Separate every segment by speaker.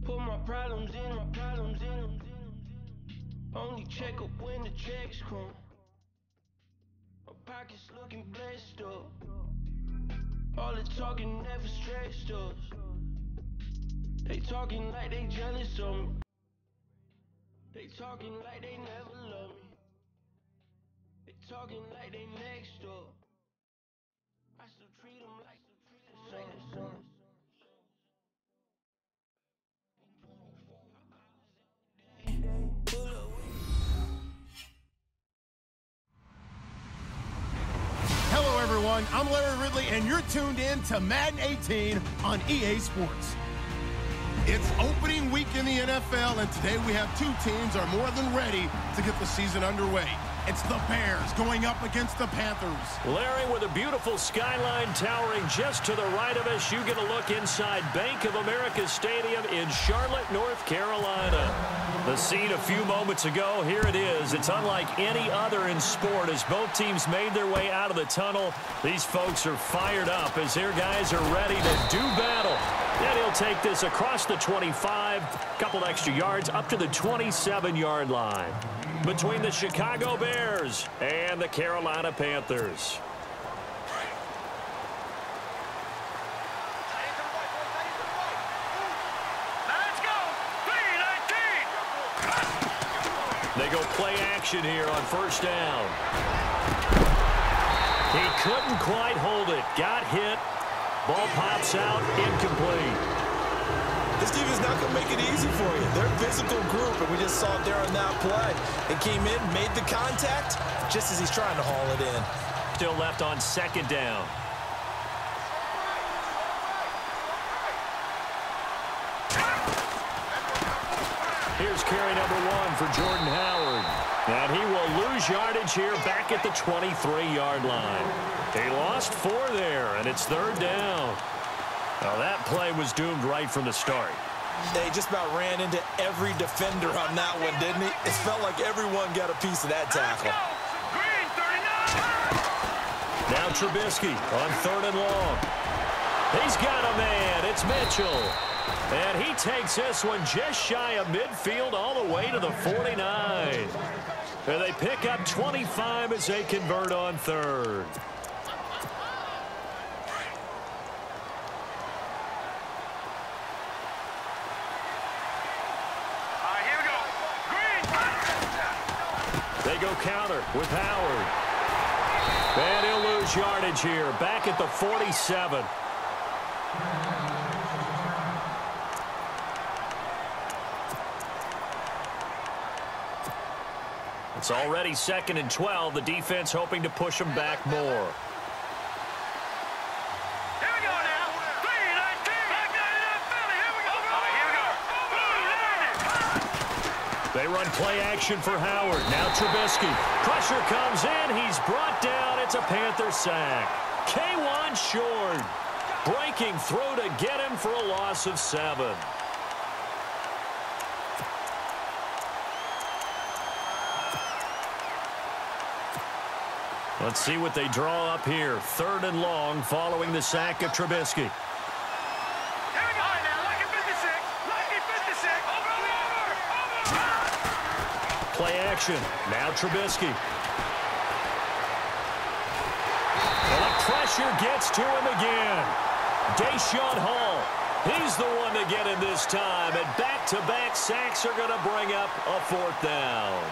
Speaker 1: Put my problems in. Only check up when the checks come. My pockets looking blessed up. All the talking never stressed us. They talking like they jealous of me. They talking like they never love me. They talking like they next up. I still treat them like the son.
Speaker 2: Hello, everyone. I'm Larry Ridley, and you're tuned in to Madden 18 on EA Sports. It's opening week in the NFL, and today we have two teams are more than ready to get the season underway. It's the Bears going up against the Panthers.
Speaker 3: Larry, with a beautiful skyline towering just to the right of us, you get a look inside Bank of America Stadium in Charlotte, North Carolina. The scene a few moments ago, here it is. It's unlike any other in sport as both teams made their way out of the tunnel. These folks are fired up as their guys are ready to do battle. And he'll take this across the 25, couple extra yards up to the 27-yard line. Between the Chicago Bears and the Carolina Panthers.
Speaker 4: Let's go! 3-19!
Speaker 3: They go play action here on first down. He couldn't quite hold it. Got hit. Ball pops out. Incomplete.
Speaker 5: This defense is not going to make it easy for you. They're a physical group, and we just saw it there on that play. It came in, made the contact, just as he's trying to haul it in.
Speaker 3: Still left on second down. Here's carry number 1 for Jordan Howard. And he will lose yardage here back at the 23-yard line. He lost 4 there, and it's third down. Well, that play was doomed right from the start.
Speaker 5: They just about ran into every defender on that one, didn't he? It felt like everyone got a piece of that tackle.
Speaker 4: Green, 39!
Speaker 3: Now Trubisky on third and long. He's got a man. It's Mitchell. And he takes this one just shy of midfield all the way to the 49. And they pick up 25 as they convert on third. Go counter with Howard. And he'll lose yardage here. Back at the 47. It's already 2nd and 12. The defense hoping to push them back more.
Speaker 4: Here we go now. 3-19. Back down in that Philly. Here we go.
Speaker 3: They run play action for Howard. Now Trubisky. Pressure comes in. He's brought down. It's a Panther sack. K1 short. Breaking through to get him for a loss of 7. Let's see what they draw up here. 3rd and long following the sack of Trubisky. Play action. Now Trubisky. And the pressure gets to him again. Deshaun Hall. He's the one to get him this time. And back-to-back sacks are going to bring up a 4th down.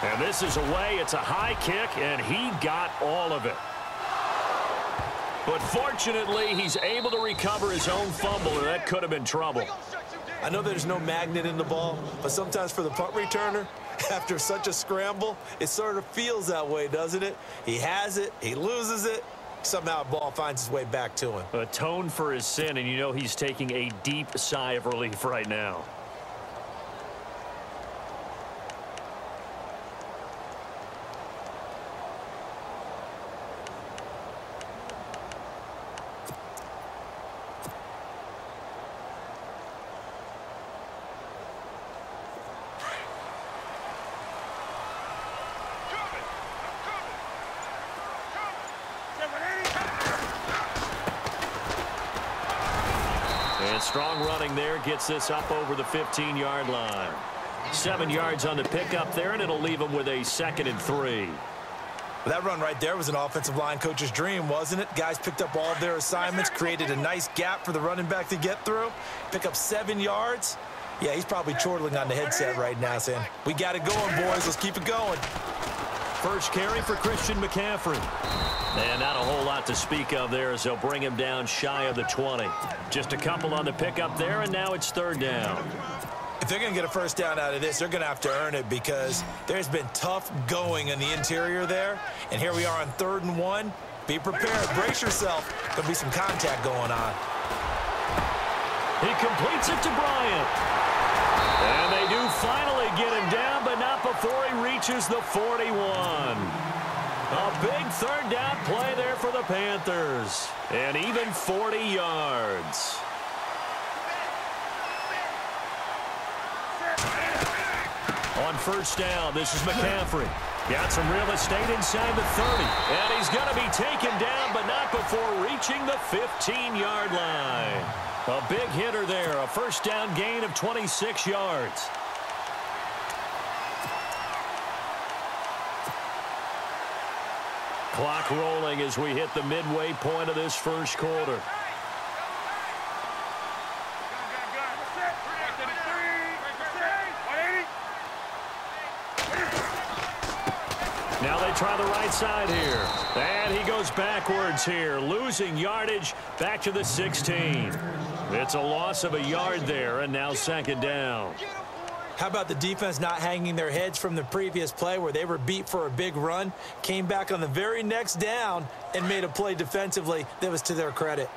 Speaker 3: And this is away. It's a high kick, and he got all of it. But fortunately, he's able to recover his own fumble, or that could have been trouble.
Speaker 5: I know there's no magnet in the ball, but sometimes for the punt returner, after such a scramble, it sort of feels that way, doesn't it? He has it, he loses it, somehow the ball finds its way back to him.
Speaker 3: Atoned for his sin, and you know he's taking a deep sigh of relief right now. strong running there gets this up over the 15-yard line. 7 yards on the pickup there, and it'll leave them with a 2nd and 3.
Speaker 5: That run right there was an offensive line coach's dream, wasn't it? Guys picked up all of their assignments, created a nice gap for the running back to get through, pick up 7 yards. Yeah, he's probably chortling on the headset right now saying, we got it going, boys. Let's keep it going.
Speaker 3: First carry for Christian McCaffrey. And not a whole lot to speak of there as they'll bring him down shy of the 20. Just a couple on the pickup there, and now it's 3rd down.
Speaker 5: If they're going to get a first down out of this, they're going to have to earn it because there's been tough going in the interior there. And here we are on 3rd and 1. Be prepared. Brace yourself. There'll be some contact going on.
Speaker 3: He completes it to Bryant. And they do finally get him down, but not before he reaches the 41. A big 3rd down play there for the Panthers. And even 40 yards. On 1st down, this is McCaffrey. Got some real estate inside the 30. And he's going to be taken down, but not before reaching the 15-yard line. A big hitter there, a 1st down gain of 26 yards. Clock rolling as we hit the midway point of this 1st quarter. Now they try the right side here. And he goes backwards here, losing yardage back to the 16. It's a loss of a yard there, and now 2nd down.
Speaker 5: How about the defense not hanging their heads from the previous play where they were beat for a big run, came back on the very next down, and made a play defensively that was to their credit.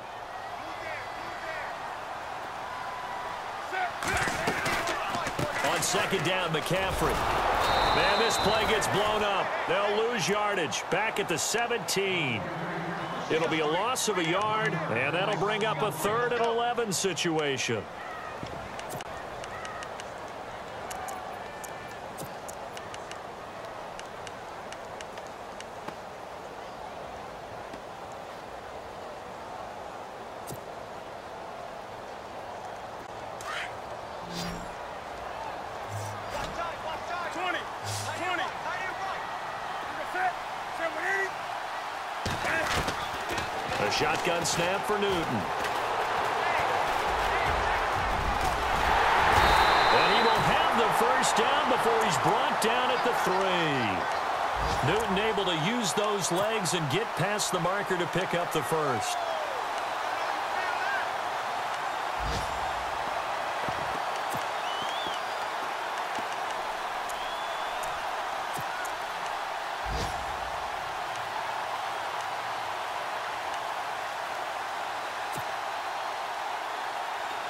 Speaker 3: On 2nd down, McCaffrey. Man, this play gets blown up. They'll lose yardage back at the 17. It'll be a loss of a yard, and that'll bring up a 3rd and 11 situation. A shotgun snap for Newton. And he will have the 1st down before he's brought down at the 3. Newton able to use those legs and get past the marker to pick up the 1st.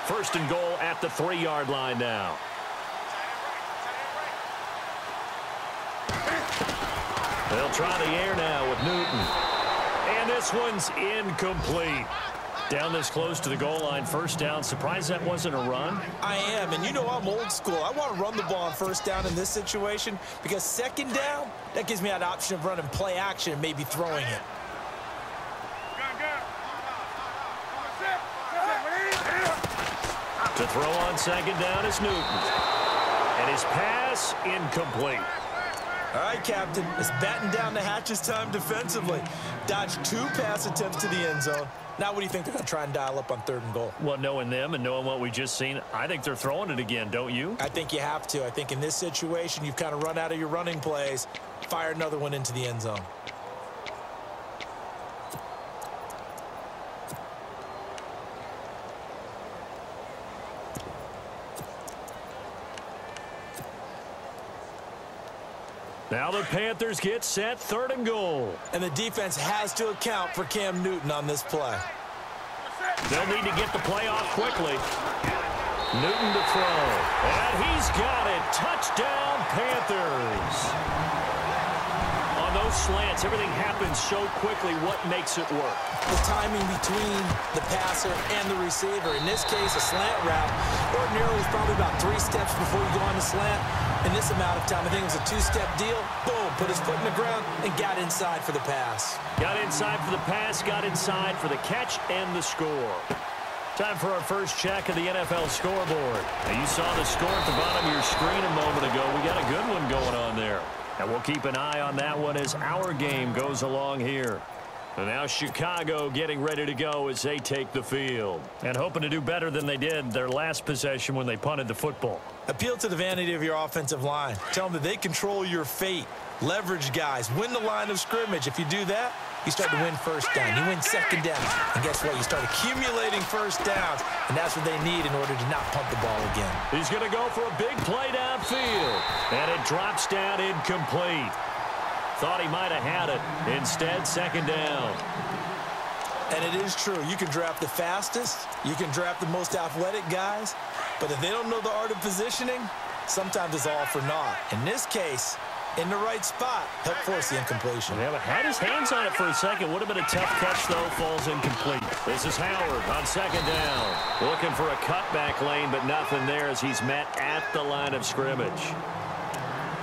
Speaker 3: First and goal at the 3-yard line now. They'll try the air now with Newton. And this one's incomplete. Down this close to the goal line, 1st down. Surprised that wasn't a run?
Speaker 5: I am, and you know I'm old school. I want to run the ball on 1st down in this situation because 2nd down, that gives me that option of running play action and maybe throwing it.
Speaker 3: To throw on 2nd down is Newton. And his pass incomplete.
Speaker 5: All right, Captain. It's batten down the hatches time defensively. Dodged 2 pass attempts to the end zone. Now what do you think they're going to try and dial up on 3rd and goal?
Speaker 3: Well, knowing them and knowing what we just seen, I think they're throwing it again, don't you?
Speaker 5: I think you have to. I think in this situation, you've kind of run out of your running plays. Fire another one into the end zone.
Speaker 3: Now the Panthers get set, 3rd and goal.
Speaker 5: And the defense has to account for Cam Newton on this play.
Speaker 3: They'll need to get the play off quickly. Newton to throw. And he's got it. Touchdown, Panthers. On those slants, everything happens so quickly. What makes it work?
Speaker 5: The timing between the passer and the receiver. In this case, a slant route. Ordinarily, it's probably about 3 steps before you go on the slant. In this amount of time, I think it was a 2-step deal. Boom, put his foot in the ground and got inside for the pass.
Speaker 3: Got inside for the pass, got inside for the catch and the score. Time for our first check of the NFL scoreboard. Now, you saw the score at the bottom of your screen a moment ago. We got a good one going on there. And we'll keep an eye on that one as our game goes along here. And now Chicago getting ready to go as they take the field. And hoping to do better than they did their last possession when they punted the football.
Speaker 5: Appeal to the vanity of your offensive line. Tell them that they control your fate. Leverage guys. Win the line of scrimmage. If you do that, you start to win first down. You win second down. And guess what? You start accumulating first downs. And that's what they need in order to not punt the ball again.
Speaker 3: He's going to go for a big play downfield. And it drops down incomplete. Thought he might have had it. Instead, second down.
Speaker 5: And it is true. You can draft the fastest. You can draft the most athletic guys. But if they don't know the art of positioning, sometimes it's all for naught. In this case, in the right spot, help force the incompletion.
Speaker 3: Yeah, but had his hands on it for a second. Would have been a tough catch, though. Falls incomplete. This is Howard on second down. Looking for a cutback lane, but nothing there as he's met at the line of scrimmage.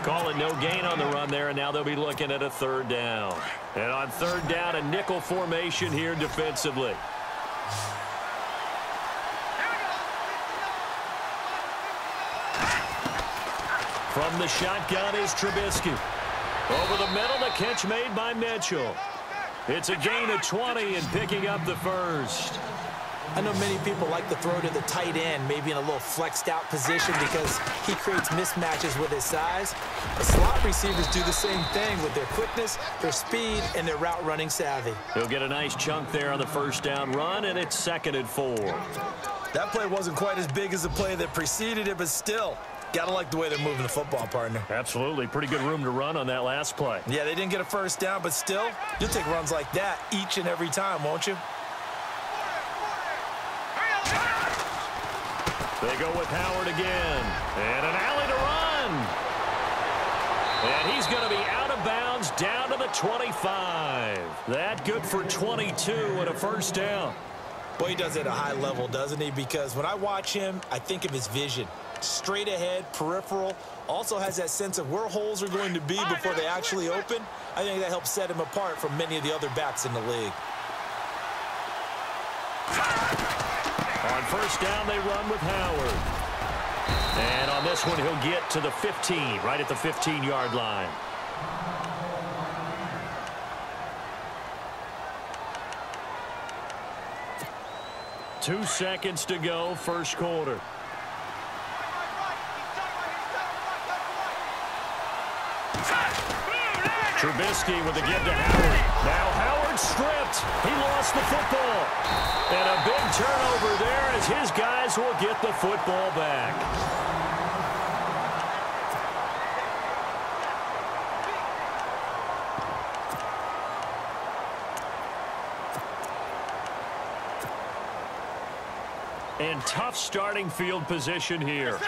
Speaker 3: Calling no gain on the run there, and now they'll be looking at a third down. And on third down, a nickel formation here defensively. From the shotgun is Trubisky. Over the middle, the catch made by Mitchell. It's a gain of 20 and picking up the first.
Speaker 5: I know many people like to throw to the tight end, maybe in a little flexed out position because he creates mismatches with his size. But slot receivers do the same thing with their quickness, their speed, and their route running savvy.
Speaker 3: He'll get a nice chunk there on the first down run, and it's 2nd and 4.
Speaker 5: That play wasn't quite as big as the play that preceded it, but still, gotta like the way they're moving the football, partner.
Speaker 3: Absolutely. Pretty good room to run on that last play.
Speaker 5: Yeah, they didn't get a first down, but still, you'll take runs like that each and every time, won't you?
Speaker 3: They go with Howard again. And an alley to run. And he's going to be out of bounds down to the 25. That good for 22 and a first down.
Speaker 5: Boy, he does it at a high level, doesn't he? Because when I watch him, I think of his vision. Straight ahead, peripheral. Also has that sense of where holes are going to be before they actually open. I think that helps set him apart from many of the other backs in the league.
Speaker 3: On first down, they run with Howard. And on this one, he'll get to the 15, right at the 15-yard line. Two seconds to go, first quarter. Trubisky with the give to Howard. Now Howard stripped. He lost the football. And a big turnover there as his guys will get the football back. And tough starting field position here.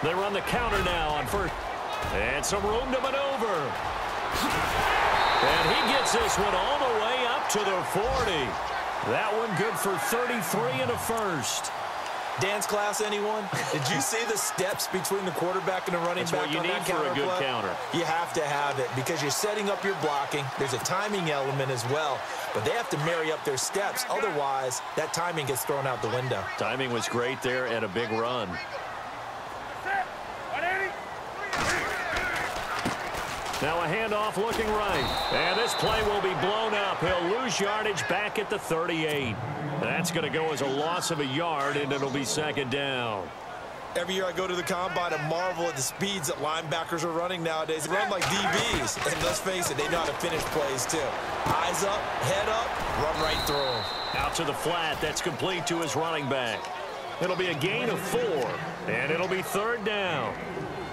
Speaker 3: They run the counter now on first. And some room to maneuver. And he gets this one all the way up to the 40. That one good for 33 and a first.
Speaker 5: Dance class, anyone? Did you see the steps between the quarterback and the running back on that counter play?
Speaker 3: That's what you need for a good counter.
Speaker 5: You have to have it because you're setting up your blocking. There's a timing element as well, but they have to marry up their steps. Otherwise, that timing gets thrown out the window.
Speaker 3: Timing was great there and a big run. Now a handoff looking right. And this play will be blown up. He'll lose yardage back at the 38. That's going to go as a loss of a yard, and it'll be second down.
Speaker 5: Every year I go to the combine and marvel at the speeds that linebackers are running nowadays. They run like DBs. And let's face it, they know how to finish plays too. Eyes up, head up, run right through them.
Speaker 3: Out to the flat. That's complete to his running back. It'll be a gain of 4, and it'll be third down.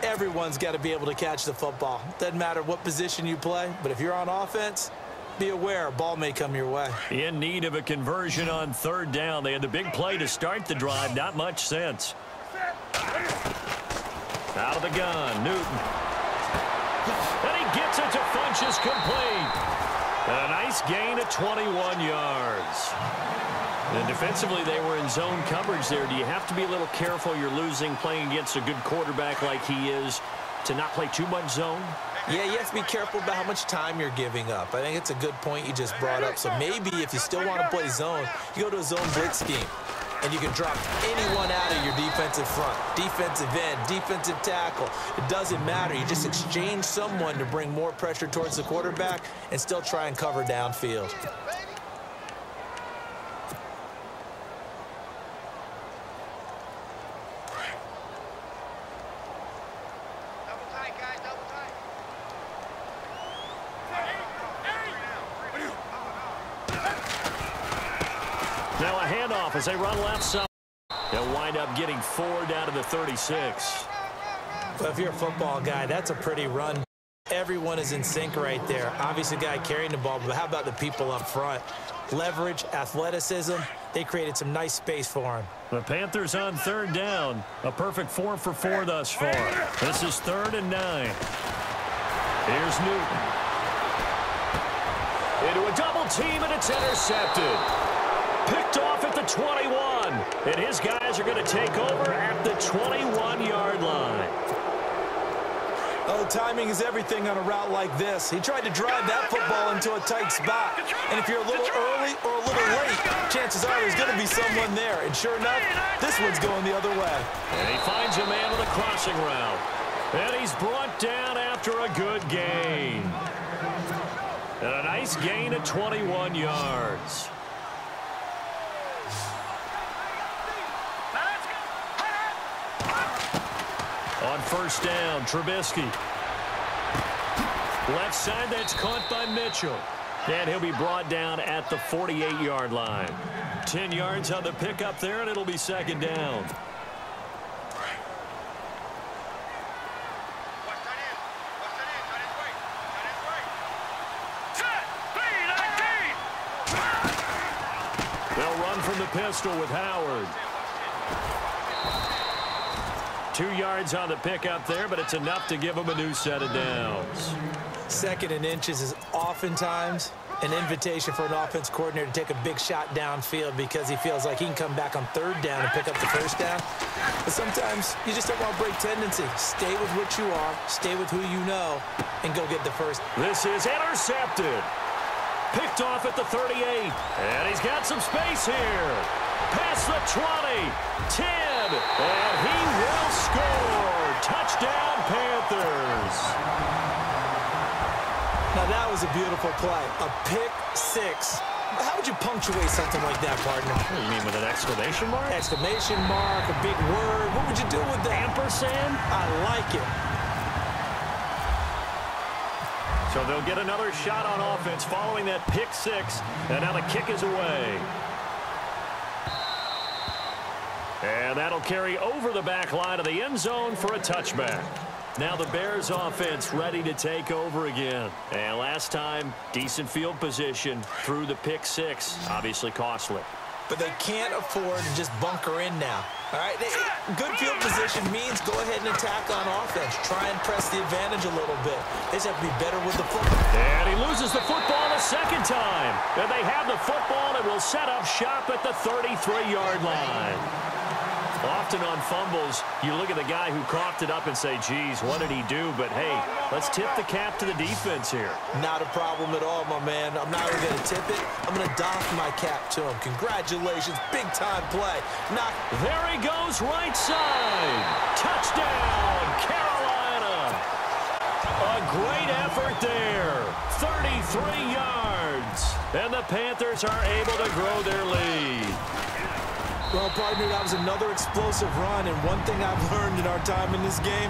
Speaker 5: Everyone's got to be able to catch the football. Doesn't matter what position you play, but if you're on offense, be aware a ball may come your way.
Speaker 3: In need of a conversion on third down. They had the big play to start the drive. Not much sense. Out of the gun, Newton. And he gets it to Funchess complete. A nice gain of 21 yards. And defensively, they were in zone coverage there. Do you have to be a little careful? You're losing playing against a good quarterback like he is to not play too much zone?
Speaker 5: Yeah, you have to be careful about how much time you're giving up. I think it's a good point you just brought up. So maybe if you still want to play zone, you go to a zone blitz scheme. And you can drop anyone out of your defensive front, defensive end, defensive tackle. It doesn't matter. You just exchange someone to bring more pressure towards the quarterback and still try and cover downfield.
Speaker 3: Now a handoff as they run left side. They'll wind up getting 4 down to the 36.
Speaker 5: Well, if you're a football guy, that's a pretty run. Everyone is in sync right there. Obviously, the guy carrying the ball, but how about the people up front? Leverage, athleticism, they created some nice space for him.
Speaker 3: The Panthers on 3rd down. A perfect 4 for 4 thus far. This is 3rd and 9. Here's Newton. Into a double team, and it's intercepted. Picked off at the 21. And his guys are going to take over at the 21-yard line.
Speaker 5: Oh, timing is everything on a route like this. He tried to drive that football into a tight spot. And if you're a little early or a little late, chances are there's going to be someone there. And sure enough, this one's going the other way.
Speaker 3: And he finds a man with a crossing route. And he's brought down after a good gain. And a nice gain of 21 yards. On 1st down, Trubisky. Left side, that's caught by Mitchell. And he'll be brought down at the 48-yard line. 10 yards on the pickup there, and it'll be 2nd down. They'll run from the pistol with Howard. 2 yards on the pickup there, but it's enough to give him a new set of downs.
Speaker 5: 2nd and inches is oftentimes an invitation for an offense coordinator to take a big shot downfield because he feels like he can come back on 3rd down and pick up the 1st down. But sometimes you just don't want to break tendency. Stay with what you are, stay with who you know, and go get the first.
Speaker 3: This is intercepted. Picked off at the 38. And he's got some space here. Past the 20. 10. And he will score. Touchdown, Panthers.
Speaker 5: Now that was a beautiful play. A pick 6. How would you punctuate something like that, partner?
Speaker 3: What do you mean, with an exclamation mark?
Speaker 5: Exclamation mark, a big word. What would you do with that?
Speaker 3: Ampersand?
Speaker 5: I like it.
Speaker 3: So they'll get another shot on offense following that pick 6. And now the kick is away. And that'll carry over the back line of the end zone for a touchback. Now the Bears offense ready to take over again. And last time, decent field position through the pick 6. Obviously costly.
Speaker 5: But they can't afford to just bunker in now. All right, good field position means go ahead and attack on offense. Try and press the advantage a little bit. They just have to be better with the football.
Speaker 3: And he loses the football a 2nd time. And they have the football and will set up shop at the 33-yard line. Often on fumbles, you look at the guy who coughed it up and say, geez, what did he do? But, hey, let's tip the cap to the defense here.
Speaker 5: Not a problem at all, my man. I'm not even going to tip it. I'm going to doff my cap to him. Congratulations. Big-time play.
Speaker 3: There he goes, right side. Touchdown, Carolina. A great effort there. 33 yards. And the Panthers are able to grow their lead.
Speaker 5: Well, partner, that was another explosive run, and one thing I've learned in our time in this game,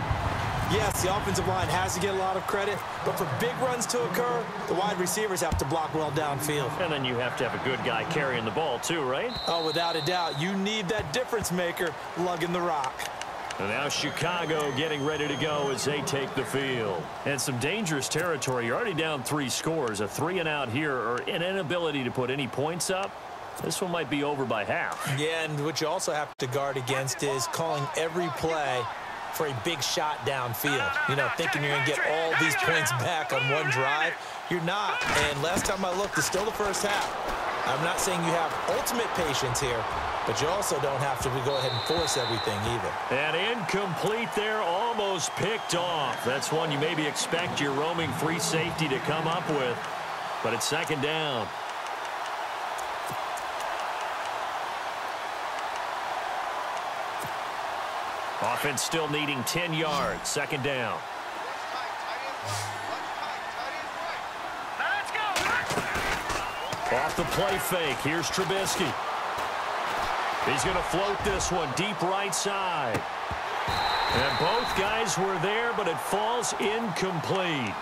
Speaker 5: yes, the offensive line has to get a lot of credit, but for big runs to occur, the wide receivers have to block well downfield.
Speaker 3: And then you have to have a good guy carrying the ball too, right?
Speaker 5: Oh, without a doubt. You need that difference maker lugging the rock.
Speaker 3: And now Chicago getting ready to go as they take the field. And some dangerous territory. You're already down 3 scores. A 3-and-out here, or an inability to put any points up. This one might be over by half.
Speaker 5: Yeah, and what you also have to guard against is calling every play for a big shot downfield. You know, thinking you're going to get all these points back on one drive. You're not. And last time I looked, it's still the first half. I'm not saying you have ultimate patience here, but you also don't have to go ahead and force everything either.
Speaker 3: And incomplete there, almost picked off. That's one you maybe expect your roaming free safety to come up with, but it's second down. Offense still needing 10 yards, second down. Off the play fake, here's Trubisky. He's going to float this one deep right side. And both guys were there, but it falls incomplete.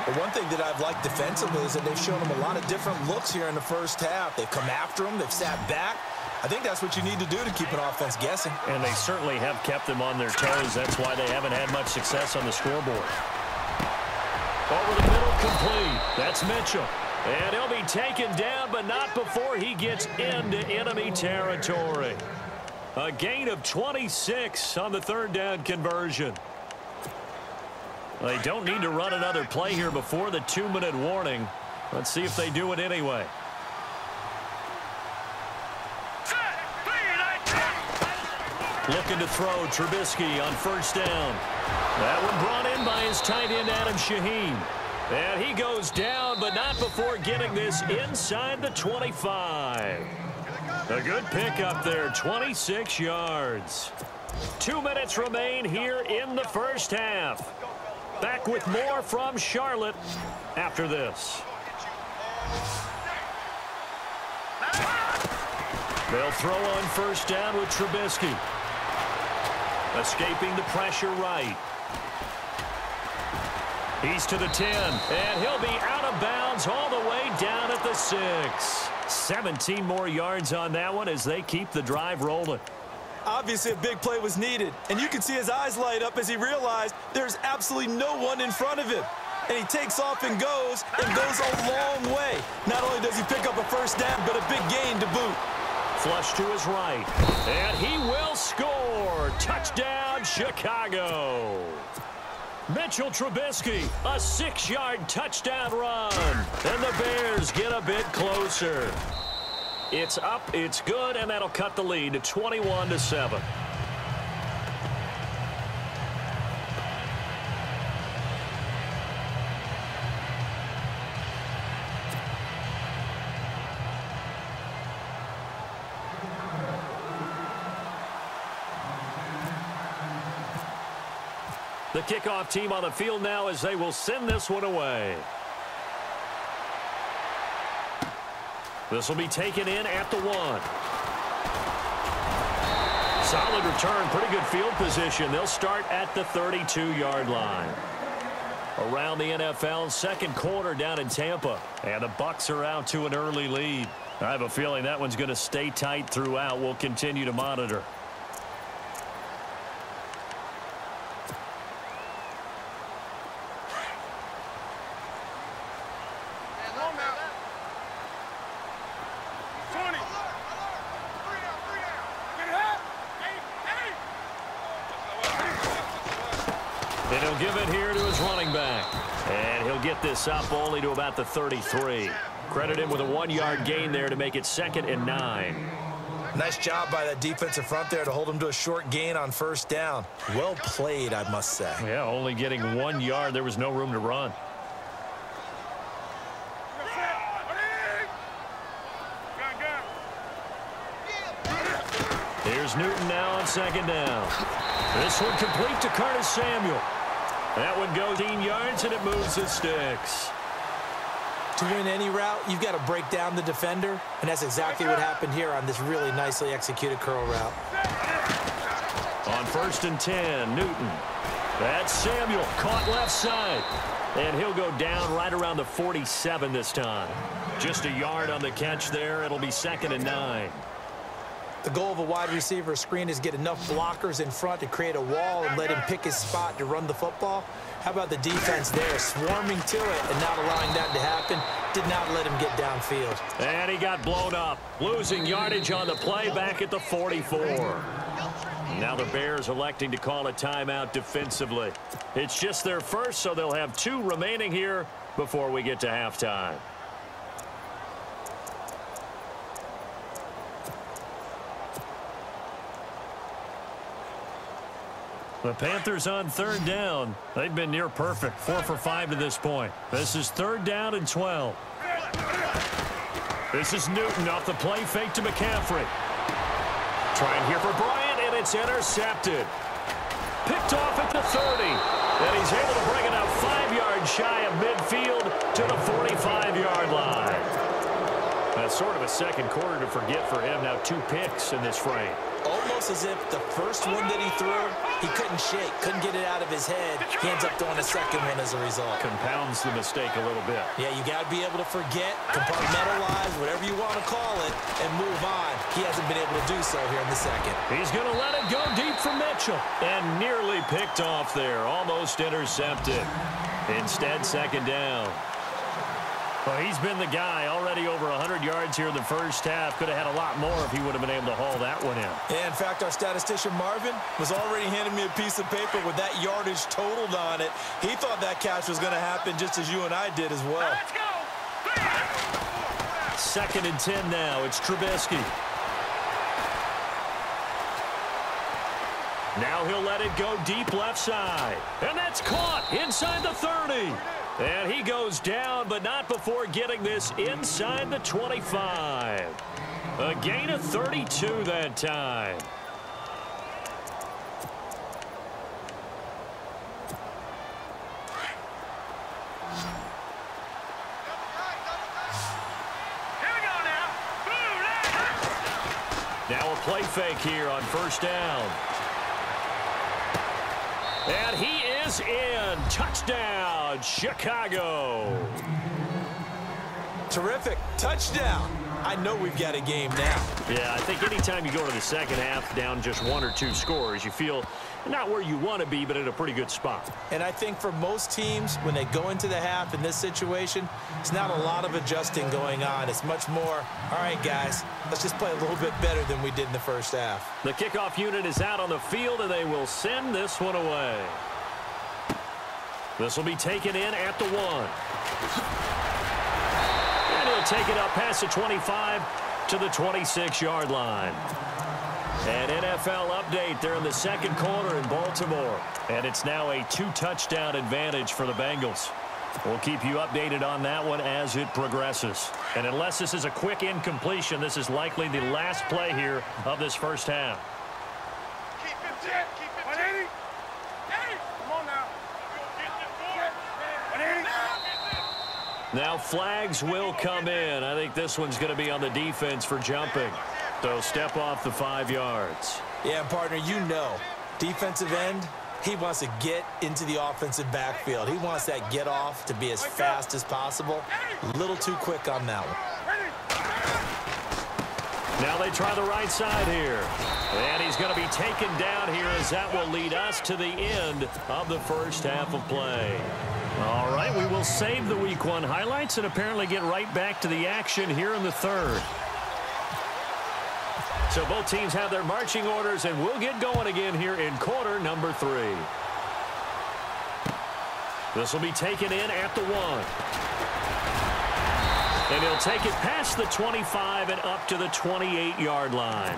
Speaker 5: Well, one thing that I've liked defensively is that they've shown him a lot of different looks here in the first half. They've come after him. They've sat back. I think that's what you need to do to keep an offense guessing.
Speaker 3: And they certainly have kept them on their toes. That's why they haven't had much success on the scoreboard. Over the middle, complete. That's Mitchell. And he'll be taken down, but not before he gets into enemy territory. A gain of 26 on the third down conversion. They don't need to run another play here before the 2-minute warning. Let's see if they do it anyway. Looking to throw, Trubisky on first down. That one brought in by his tight end, Adam Shaheen. And he goes down, but not before getting this inside the 25. A good pickup there, 26 yards. 2 minutes remain here in the first half. Back with more from Charlotte after this. They'll throw on first down with Trubisky. Escaping the pressure right. He's to the 10, and he'll be out of bounds all the way down at the 6. 17 more yards on that one as they keep the drive rolling.
Speaker 5: Obviously, a big play was needed, and you can see his eyes light up as he realized there's absolutely no one in front of him. And he takes off and goes a long way. Not only does he pick up a first down, but a big gain to boot.
Speaker 3: Flush to his right, and he will score. Touchdown, Chicago. Mitchell Trubisky, a 6-yard touchdown run. And the Bears get a bit closer. It's up, it's good, and that'll cut the lead to 21-7. The kickoff team on the field now as they will send this one away. This will be taken in at the 1. Solid return, pretty good field position. They'll start at the 32-yard line. Around the NFL, second quarter down in Tampa. And the Bucs are out to an early lead. I have a feeling that one's going to stay tight throughout. We'll continue to monitor. And he'll give it here to his running back. And he'll get this up only to about the 33. Credit him with a 1-yard gain there to make it 2nd and 9.
Speaker 5: Nice job by that defensive front there to hold him to a short gain on first down. Well played, I must say.
Speaker 3: Yeah, only getting 1 yard. There was no room to run. Here's Newton now on second down. This one complete to Curtis Samuel. That one goes 18 yards, and it moves the sticks.
Speaker 5: To win any route, you've got to break down the defender, and that's exactly what happened here on this really nicely executed curl route.
Speaker 3: On 1st and 10, Newton. That's Samuel, caught left side. And he'll go down right around the 47 this time. Just a yard on the catch there. It'll be 2nd and 9.
Speaker 5: The goal of a wide receiver screen is get enough blockers in front to create a wall and let him pick his spot to run the football. How about the defense there, swarming to it and not allowing that to happen? Did not let him get downfield.
Speaker 3: And he got blown up, losing yardage on the play back at the 44. Now the Bears electing to call a timeout defensively. It's just their first, so they'll have 2 remaining here before we get to halftime. The Panthers on 3rd down. They've been near perfect, 4 for 5 to this point. This is 3rd down and 12. This is Newton off the play fake to McCaffrey. Trying here for Bryant, and it's intercepted. Picked off at the 30. And he's able to bring it up 5 yards shy of midfield to the 45-yard line. That's sort of a second quarter to forget for him. Now 2 picks in this frame.
Speaker 5: Almost as if the first one that he threw, he couldn't shake, couldn't get it out of his head. He ends up throwing a second one as a result.
Speaker 3: Compounds the mistake a little bit.
Speaker 5: Yeah, you got to be able to forget, compartmentalize, whatever you want to call it, and move on. He hasn't been able to do so here in the second.
Speaker 3: He's going to let it go deep for Mitchell. And nearly picked off there. Almost intercepted. Instead, second down. Well, he's been the guy, already over 100 yards here in the first half. Could have had a lot more if he would have been able to haul that one in.
Speaker 5: Yeah, in fact, our statistician Marvin was already handing me a piece of paper with that yardage totaled on it. He thought that catch was going to happen just as you and I did as well.
Speaker 4: Let's go.
Speaker 3: 2nd and 10 now. It's Trubisky. Now he'll let it go deep left side. And that's caught inside the 30. And he goes down, but not before getting this inside the 25. A gain of 32 that time.
Speaker 4: Here we go now.
Speaker 3: Now a play fake here on 1st down. And he is in. Touchdown, Chicago.
Speaker 5: Terrific. Touchdown. I know we've got a game now.
Speaker 3: Yeah, I think anytime you go to the second half down just 1 or 2 scores, you feel not where you want to be, but in a pretty good spot.
Speaker 5: And I think for most teams, when they go into the half in this situation, it's not a lot of adjusting going on. It's much more, all right, guys, let's just play a little bit better than we did in the first half.
Speaker 3: The kickoff unit is out on the field, and they will send this one away. This will be taken in at the 1. And he'll take it up past the 25 to the 26-yard line. An NFL update there in the second quarter in Baltimore. And it's now a 2-touchdown advantage for the Bengals. We'll keep you updated on that one as it progresses. And unless this is a quick incompletion, this is likely the last play here of this first half.
Speaker 4: Keep it 10. Keep it 180. Hey, come on now. 180.
Speaker 3: Now flags will come in. I think this one's going to be on the defense for jumping. So step off the 5 yards.
Speaker 5: Yeah, partner, you know, defensive end, he wants to get into the offensive backfield. He wants that get off to be as fast as possible. A little too quick on that one.
Speaker 3: Now they try the right side here. And he's going to be taken down here as that will lead us to the end of the first half of play. All right, we will save the Week 1 highlights and apparently get right back to the action here in the third. So both teams have their marching orders, and we'll get going again here in quarter number 3. This will be taken in at the 1. And he'll take it past the 25 and up to the 28-yard line.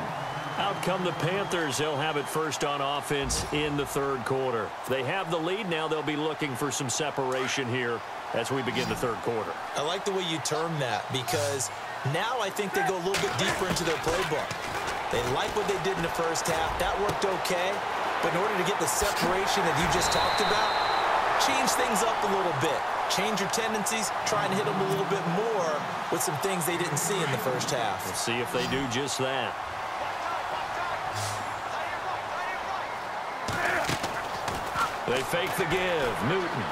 Speaker 3: Out come the Panthers. They'll have it first on offense in the third quarter. They have the lead. Now they'll be looking for some separation here as we begin the third quarter.
Speaker 5: I like the way you term that because now I think they go a little bit deeper into their playbook. They like what they did in the first half. That worked okay. But in order to get the separation that you just talked about, change things up a little bit. Change your tendencies. Try and hit them a little bit more with some things they didn't see in the first half.
Speaker 3: We'll see if they do just that. They fake the give. Newton.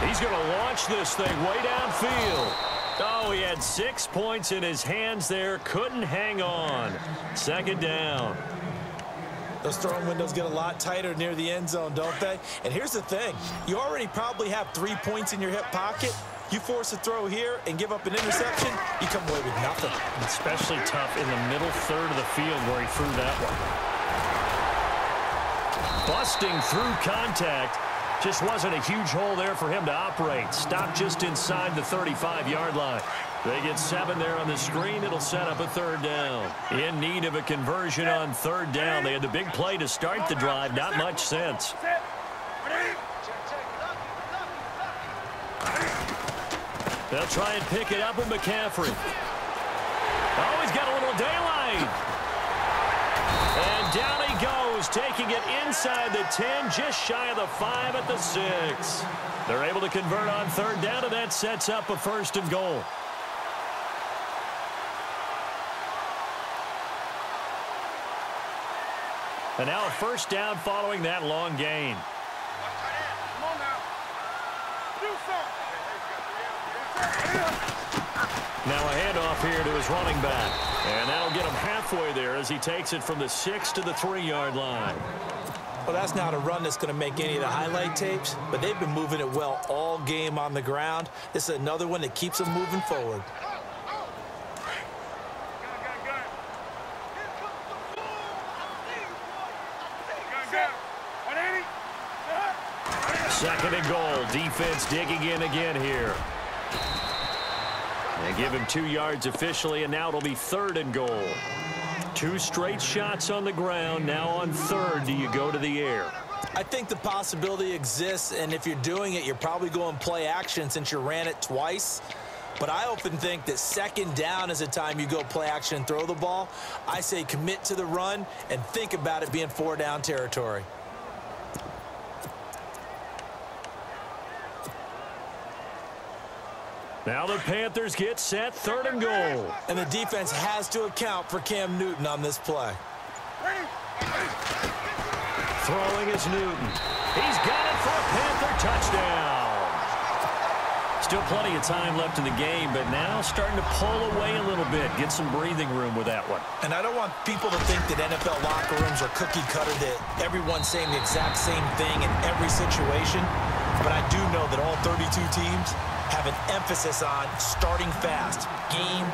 Speaker 3: He's going to launch this thing way downfield. Oh, he had 6 points in his hands there. Couldn't hang on. Second down.
Speaker 5: Those throwing windows get a lot tighter near the end zone, don't they? And here's the thing. You already probably have 3 points in your hip pocket. You force a throw here and give up an interception, you come away with nothing.
Speaker 3: Especially tough in the middle third of the field where he threw that one. busting through contact. Just wasn't a huge hole there for him to operate. Stopped just inside the 35-yard line. They get 7 there on the screen. It'll set up a 3rd down. In need of a conversion on 3rd down. They had the big play to start the drive. Not much sense. They'll try and pick it up with McCaffrey. Oh, he's got a little daylight. And down he goes, taking it inside the 10, just shy of the 5 at the 6. They're able to convert on 3rd down, and that sets up a 1st and goal. And now a 1st down following that long gain.
Speaker 4: Come on now. Do something.
Speaker 3: Now a handoff here to his running back. And that'll get him halfway there as he takes it from the 6 to the 3-yard line.
Speaker 5: Well, that's not a run that's going to make any of the highlight tapes, but they've been moving it well all game on the ground. This is another one that keeps them moving forward.
Speaker 3: Second and goal. Defense digging in again here. They give him 2 yards officially, and now it'll be 3rd and goal. 2 straight shots on the ground. Now on 3rd, do you go to the air?
Speaker 5: I think the possibility exists, and if you're doing it, you're probably going play action since you ran it twice. But I often think that 2nd down is the time you go play action and throw the ball. I say commit to the run and think about it being 4-down territory.
Speaker 3: Now the Panthers get set, 3rd and goal.
Speaker 5: And the defense has to account for Cam Newton on this play.
Speaker 3: Throwing is Newton. He's got it for a Panther touchdown. Still plenty of time left in the game, but now starting to pull away a little bit. Get some breathing room with that one.
Speaker 5: And I don't want people to think that NFL locker rooms are cookie cutter, that everyone's saying the exact same thing in every situation. But I do know that all 32 teams have an emphasis on starting fast. Game,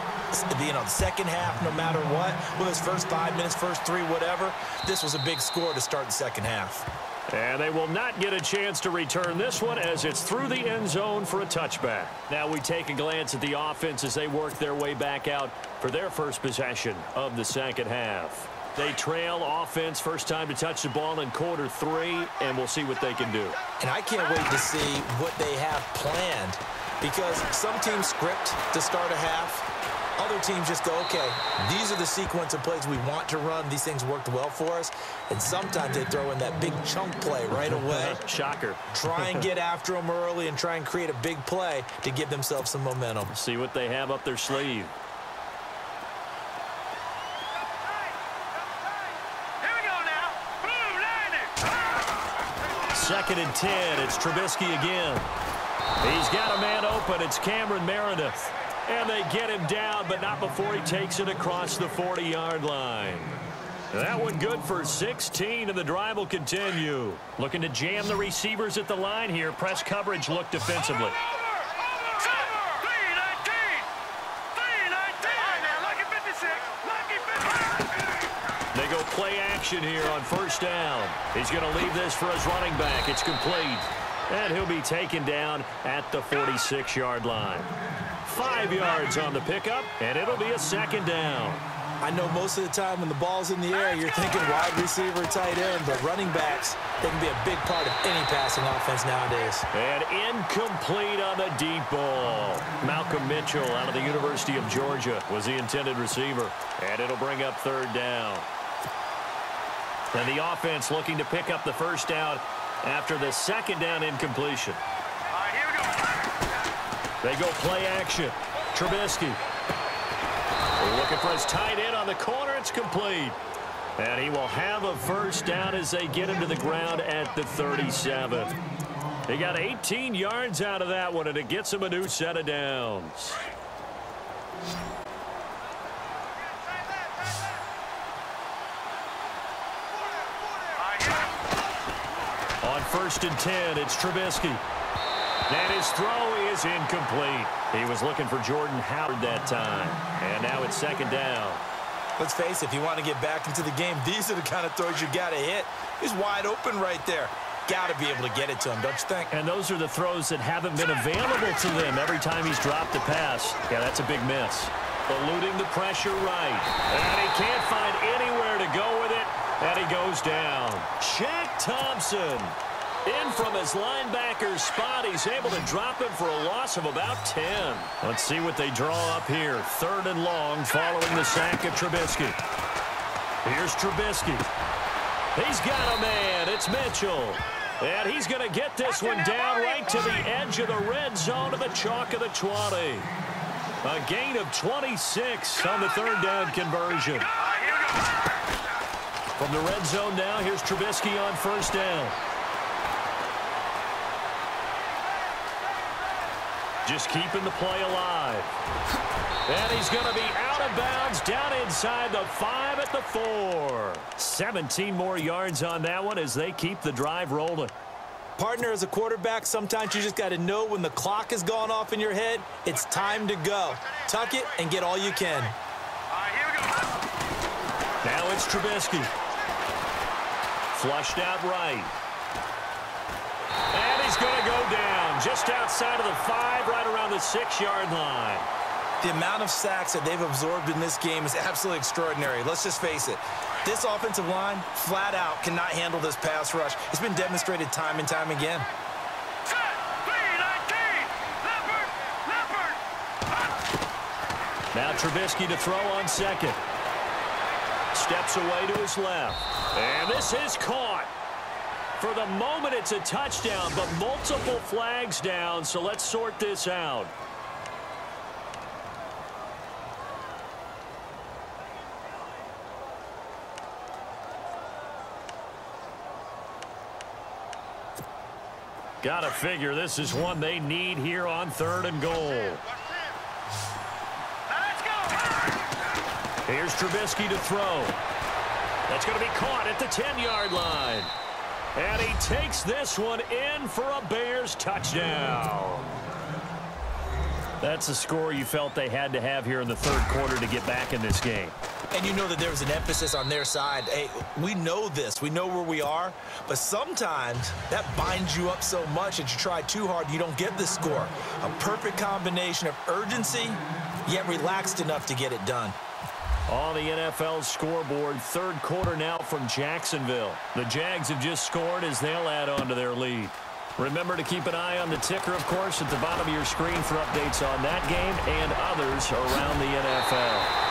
Speaker 5: the second half, no matter what. Whether it's first 5 minutes, first 3, whatever. This was a big score to start the second half.
Speaker 3: And they will not get a chance to return this one as it's through the end zone for a touchback. Now we take a glance at the offense as they work their way back out for their first possession of the second half. They trail offense, first time to touch the ball in quarter 3, and we'll see what they can do.
Speaker 5: And I can't wait to see what they have planned, because some teams script to start a half. Other teams just go, okay, these are the sequence of plays we want to run. These things worked well for us. And sometimes they throw in that big chunk play right away.
Speaker 3: Shocker.
Speaker 5: Try and get after them early and try and create a big play to give themselves some momentum.
Speaker 3: See what they have up their sleeve.
Speaker 4: Here we go now. Boom, line it.
Speaker 3: 2nd and 10. It's Trubisky again. He's got a man open. It's Cameron Meredith. And they get him down, but not before he takes it across the 40-yard line. That one good for 16, and the drive will continue. Looking to jam the receivers at the line here. Press coverage look defensively. They go play action here on 1st down. He's going to leave this for his running back. It's complete. And he'll be taken down at the 46-yard line. 5 yards on the pickup, and it'll be a 2nd down.
Speaker 5: I know most of the time when the ball's in the air, you're thinking wide receiver, tight end, but running backs, they can be a big part of any passing offense nowadays.
Speaker 3: And incomplete on the deep ball. Malcolm Mitchell out of the University of Georgia was the intended receiver. And it'll bring up 3rd down. And the offense looking to pick up the 1st down after the 2nd down incompletion.
Speaker 4: All right, here we go.
Speaker 3: They go play action. Trubisky. Looking for his tight end on the corner. It's complete. And he will have a 1st down as they get him to the ground at the 37. He got 18 yards out of that one, and it gets him a new set of downs. On 1st and 10, it's Trubisky. And his throw is incomplete. He was looking for Jordan Howard that time. And now it's 2nd down.
Speaker 5: Let's face it, if you want to get back into the game, these are the kind of throws you got to hit. He's wide open right there. Got to be able to get it to him, don't you think?
Speaker 3: And those are the throws that haven't been available to them every time he's dropped a pass. Yeah, that's a big miss. Eluding the pressure right. And he can't find anywhere to go with it. And he goes down. Shaq Thompson. In from his linebacker spot, he's able to drop him for a loss of about 10. Let's see what they draw up here. 3rd and long following the sack of Trubisky. Here's Trubisky. He's got a man. It's Mitchell. And he's going to get this one down right to the edge of the red zone to the chalk of the 20. A gain of 26 on the 3rd down conversion. From the red zone now, here's Trubisky on 1st down. Just keeping the play alive. And he's going to be out of bounds down inside the 5 at the 4. 17 more yards on that one as they keep the drive rolling.
Speaker 5: Partner, as a quarterback, sometimes you just got to know when the clock has gone off in your head, it's time to go. Tuck it and get all you can.
Speaker 3: Now it's Trubisky. Flushed out right. And he's going to go down just outside of the 5, right around the 6-yard line.
Speaker 5: The amount of sacks that they've absorbed in this game is absolutely extraordinary. Let's just face it. This offensive line, flat out, cannot handle this pass rush. It's been demonstrated time and time again.
Speaker 3: Now Trubisky to throw on 2nd. Steps away to his left. And this is caught. For the moment, it's a touchdown, but multiple flags down, so let's sort this out. Got to figure this is one they need here on 3rd and goal. Here's Trubisky to throw. That's going to be caught at the 10-yard line. And he takes this one in for a Bears touchdown. That's a score you felt they had to have here in the 3rd quarter to get back in this game.
Speaker 5: And you know that there was an emphasis on their side. Hey, we know this. We know where we are. But sometimes that binds you up so much that you try too hard, you don't get the score. A perfect combination of urgency, yet relaxed enough to get it done.
Speaker 3: On the NFL scoreboard, 3rd quarter now from Jacksonville. The Jags have just scored as they'll add on to their lead. Remember to keep an eye on the ticker, of course, at the bottom of your screen for updates on that game and others around the NFL.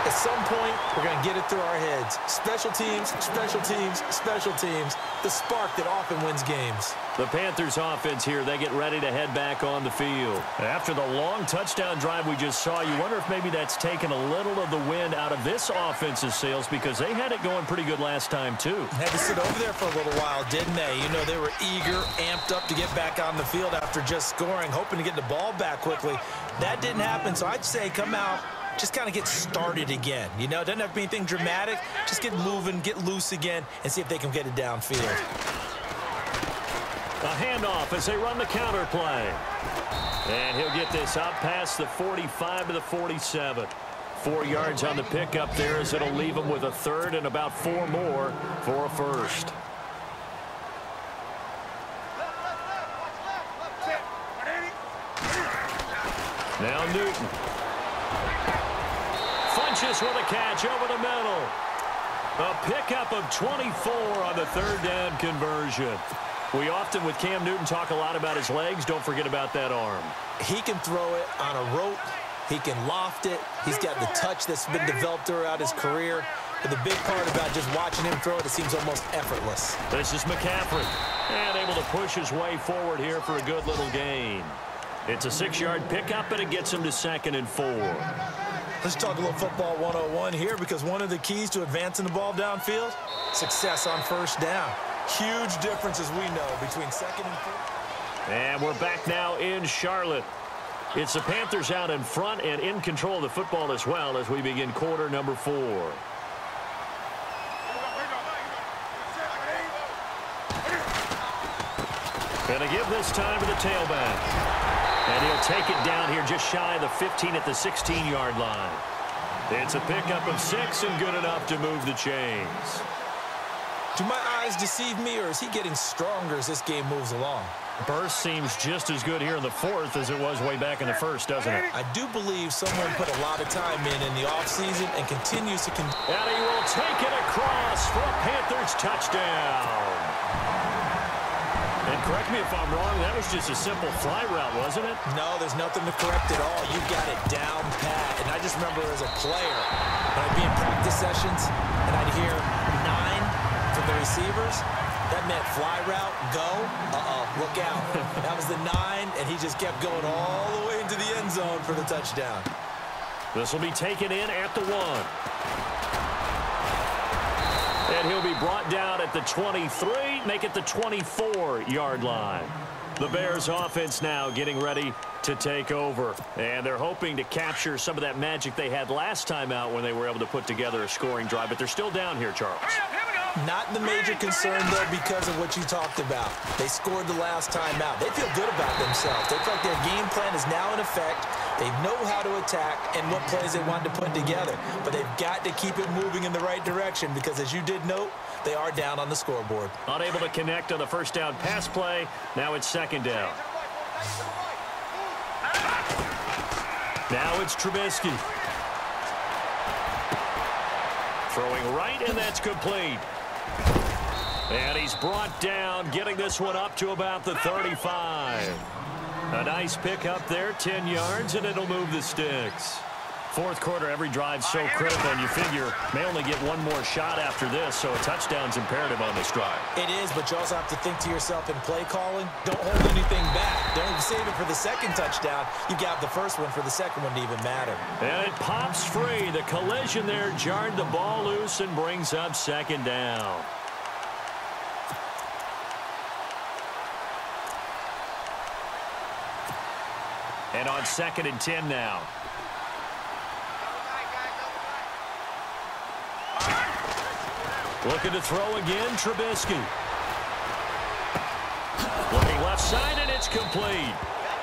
Speaker 5: At some point, we're going to get it through our heads. Special teams, special teams, special teams. The spark that often wins games.
Speaker 3: The Panthers offense here, they get ready to head back on the field. After the long touchdown drive we just saw, you wonder if maybe that's taken a little of the wind out of this offense's sails because they had it going pretty good last time, too.
Speaker 5: Had to sit over there for a little while, didn't they? You know, they were eager, amped up to get back on the field after just scoring, hoping to get the ball back quickly. That didn't happen, so I'd say come out, just kind of get started again. You know, it doesn't have to be anything dramatic. Just get moving, get loose again, and see if they can get it downfield.
Speaker 3: A handoff as they run the counter play. And he'll get this out past the 45 to the 47. 4 yards on the pickup there as it'll leave him with a 3rd and about 4 more for a 1st. Now Newton. Funches with a catch over the middle. A pickup of 24 on the 3rd down conversion. We often, with Cam Newton, talk a lot about his legs. Don't forget about that arm.
Speaker 5: He can throw it on a rope. He can loft it. He's got the touch that's been developed throughout his career. But the big part about just watching him throw it, it seems almost effortless.
Speaker 3: This is McCaffrey. And able to push his way forward here for a good little gain. It's a 6-yard pickup, and it gets him to 2nd and 4.
Speaker 5: Let's talk a little football 101 here because one of the keys to advancing the ball downfield, success on 1st down. Huge difference, as we know, between 2nd and 4th.
Speaker 3: And we're back now in Charlotte. It's the Panthers out in front and in control of the football as well as we begin quarter number 4. Gonna give this time to the tailback. And he'll take it down here just shy of the 15 at the 16-yard line. It's a pickup of 6 and good enough to move the chains.
Speaker 5: Do my eyes deceive me, or is he getting stronger as this game moves along?
Speaker 3: Burst seems just as good here in the fourth as it was way back in the first, doesn't it?
Speaker 5: I do believe someone put a lot of time in the offseason and continues to...
Speaker 3: And he will take it across for a Panthers touchdown. And correct me if I'm wrong, that was just a simple fly route, wasn't it?
Speaker 5: No, there's nothing to correct at all. You got it down pat. And I just remember as a player, when I'd be in practice sessions and I'd hear 9 from the receivers, that meant fly route, go, look out. That was the 9, and he just kept going all the way into the end zone for the touchdown.
Speaker 3: This will be taken in at the 1. And he'll be brought down at the 23, make it the 24-yard line. The Bears offense now getting ready to take over. And they're hoping to capture some of that magic they had last time out when they were able to put together a scoring drive. But they're still down here, Charles.
Speaker 5: Not the major concern, though, because of what you talked about. They scored the last time out. They feel good about themselves. They feel like their game plan is now in effect. They know how to attack and what plays they want to put together. But they've got to keep it moving in the right direction because, as you did note, they are down on the scoreboard.
Speaker 3: Unable to connect on the first down pass play. Now it's second down. Now it's Trubisky. Throwing right, and that's complete. And he's brought down, getting this one up to about the 35. A nice pickup there, 10 yards, and it'll move the sticks. Fourth quarter, every drive so critical, and you figure may only get one more shot after this, so a touchdown's imperative on this drive.
Speaker 5: It is, but you also have to think to yourself in play calling, don't hold anything back. Don't save it for the second touchdown. You got the first one for the second one to even matter.
Speaker 3: And it pops free. The collision there jarred the ball loose and brings up second down. And on 2nd and 10 now. Looking to throw again, Trubisky. Looking left side, and it's complete.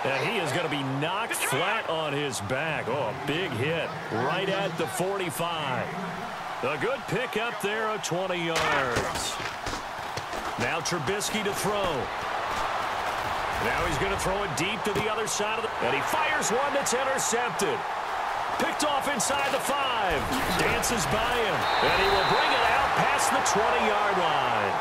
Speaker 3: And he is going to be knocked flat on his back. Oh, a big hit right at the 45. A good pickup there of 20 yards. Now Trubisky to throw. Now he's going to throw it deep to the other side of the... And he fires one that's intercepted. Picked off inside the 5. Dances by him. And he will bring it out past the 20-yard line.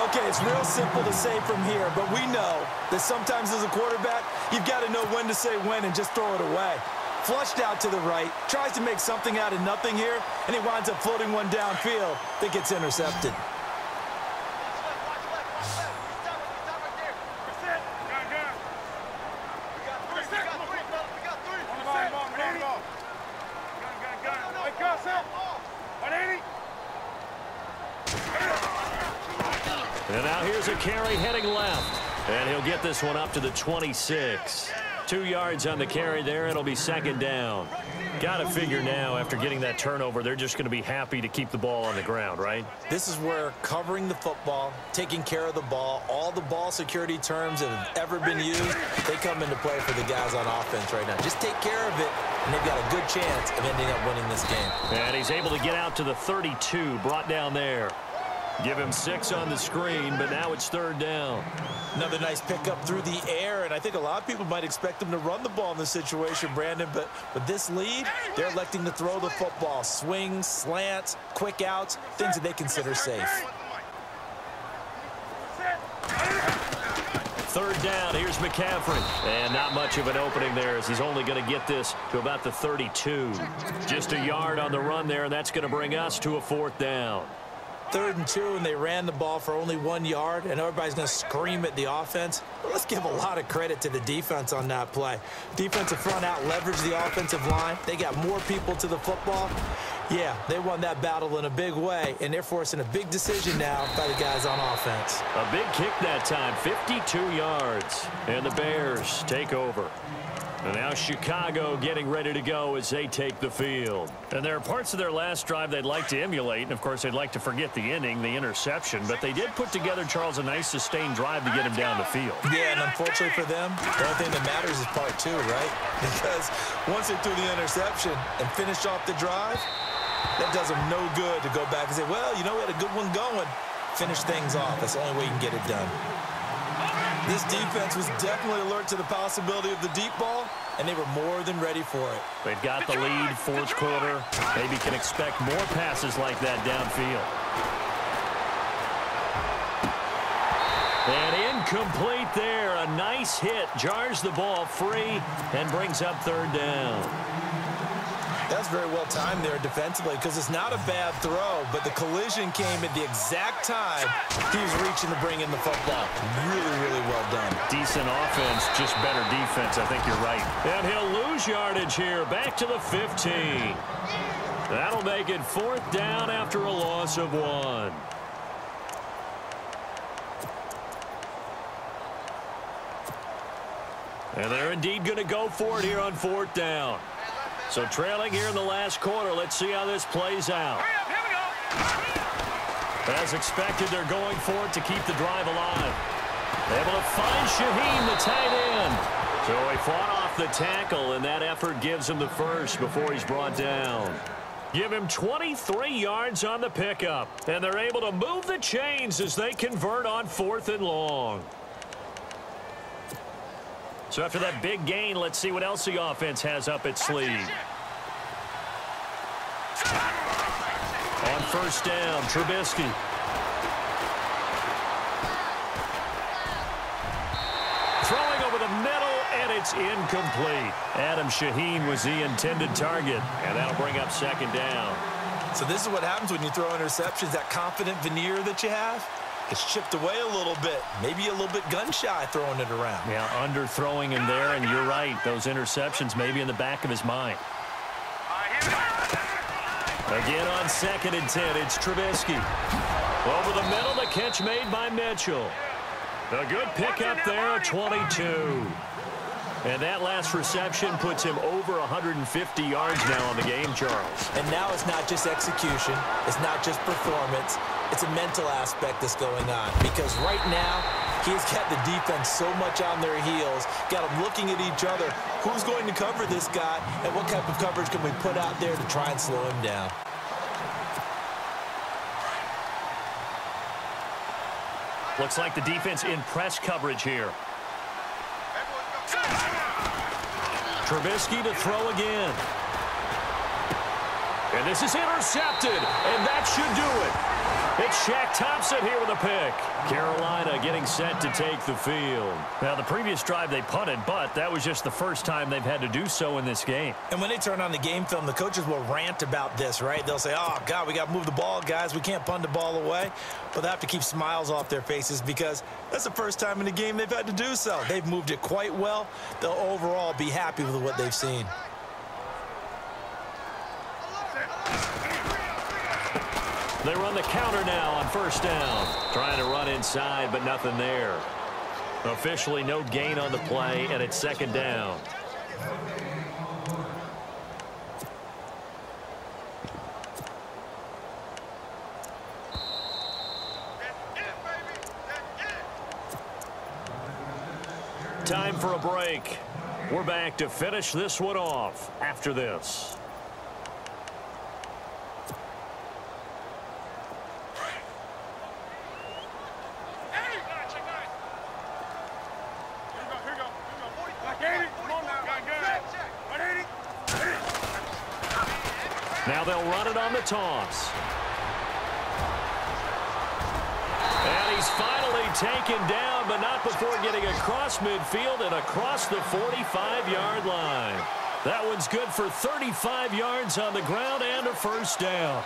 Speaker 5: Okay, it's real simple to say from here, but we know that sometimes as a quarterback, you've got to know when to say when and just throw it away. Flushed out to the right, tries to make something out of nothing here, and he winds up floating one downfield that gets intercepted.
Speaker 3: And now here's a carry heading left. And he'll get this one up to the 26. 2 yards on the carry there. It'll be second down. Got to figure now, after getting that turnover, they're just going to be happy to keep the ball on the ground, right?
Speaker 5: This is where covering the football, taking care of the ball, all the ball security terms that have ever been used, they come into play for the guys on offense right now. Just take care of it, and they've got a good chance of ending up winning this game.
Speaker 3: And he's able to get out to the 32, brought down there. Give him 6 on the screen, but now it's third down.
Speaker 5: Another nice pickup through the air, and I think a lot of people might expect them to run the ball in this situation, Brandon, but with this lead, they're electing to throw the football. Swings, slants, quick outs, things that they consider safe.
Speaker 3: Third down, here's McCaffrey. And not much of an opening there as he's only going to get this to about the 32. Just a yard on the run there, and that's going to bring us to a fourth down.
Speaker 5: 3rd and 2, and they ran the ball for only 1 yard, and everybody's going to scream at the offense. But let's give a lot of credit to the defense on that play. Defensive front out leveraged the offensive line. They got more people to the football. Yeah, they won that battle in a big way, and they're forcing a big decision now by the guys on offense.
Speaker 3: A big kick that time, 52 yards, and the Bears take over. And now Chicago getting ready to go as they take the field. And there are parts of their last drive they'd like to emulate. And, of course, they'd like to forget the inning, the interception. But they did put together, Charles, a nice sustained drive to get him down the field.
Speaker 5: Yeah, and unfortunately for them, the only thing that matters is part two, right? Because once they threw the interception and finished off the drive, that does them no good to go back and say, well, you know, we had a good one going. Finish things off. That's the only way you can get it done. This defense was definitely alert to the possibility of the deep ball, and they were more than ready for it.
Speaker 3: They've got the lead, fourth quarter. Maybe can expect more passes like that downfield. And incomplete there. A nice hit. Jars the ball free and brings up third down.
Speaker 5: That's very well timed there defensively because it's not a bad throw, but the collision came at the exact time he was reaching to bring in the football. Really, really well done.
Speaker 3: Decent offense, just better defense. I think you're right. And he'll lose yardage here. Back to the 15. That'll make it fourth down after a loss of 1. And they're indeed going to go for it here on fourth down. So trailing here in the last quarter. Let's see how this plays out.
Speaker 4: Here we go.
Speaker 3: As expected, they're going for it to keep the drive alive. Able to find Shaheen, the tight end. So he fought off the tackle, and that effort gives him the first before he's brought down. Give him 23 yards on the pickup, and they're able to move the chains as they convert on 4th and long. So after that big gain, let's see what else the offense has up its sleeve. On first down, Trubisky. Throwing over the middle, and it's incomplete. Adam Shaheen was the intended target, and that'll bring up second down.
Speaker 5: So this is what happens when you throw interceptions. That confident veneer that you have, it's chipped away a little bit. Maybe a little bit gun-shy throwing it around.
Speaker 3: Yeah, underthrowing him there, and you're right. Those interceptions may be in the back of his mind. Again on 2nd and 10, it's Trubisky. Over the middle, the catch made by Mitchell. A good pickup there at 22. And that last reception puts him over 150 yards now on the game, Charles.
Speaker 5: And now it's not just execution. It's not just performance. It's a mental aspect that's going on. Because right now, he's got the defense so much on their heels, got them looking at each other. Who's going to cover this guy, and what type of coverage can we put out there to try and slow him down?
Speaker 3: Looks like the defense in press coverage here. Trubisky to throw again. And this is intercepted, and that should do it. It's Shaq Thompson here with a pick. Carolina getting set to take the field. Now, the previous drive they punted, but that was just the first time they've had to do so in this game.
Speaker 5: And when they turn on the game film, the coaches will rant about this, right? They'll say, oh, God, we got to move the ball, guys. We can't punt the ball away. But they have to keep smiles off their faces because that's the first time in the game they've had to do so. They've moved it quite well. They'll overall be happy with what they've seen.
Speaker 3: They run the counter now on first down. Trying to run inside, but nothing there. Officially no gain on the play, and it's second down. Time for a break. We're back to finish this one off after this. Now they'll run it on the toss. And he's finally taken down, but not before getting across midfield and across the 45-yard line. That one's good for 35 yards on the ground and a first down.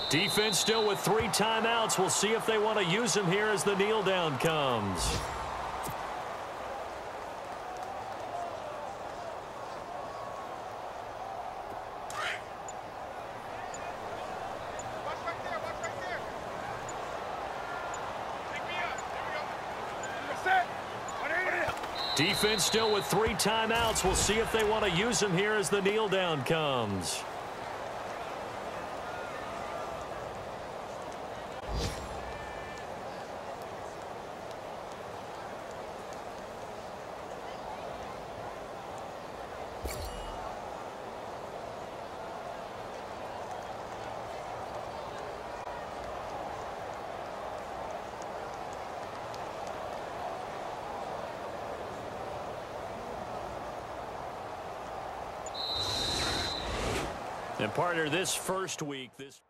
Speaker 3: Defense still with 3 timeouts. We'll see if they want to use them here as the kneel down comes. Defense still with 3 timeouts. We'll see if they want to use them here as the kneel down comes. And partner, this first week, this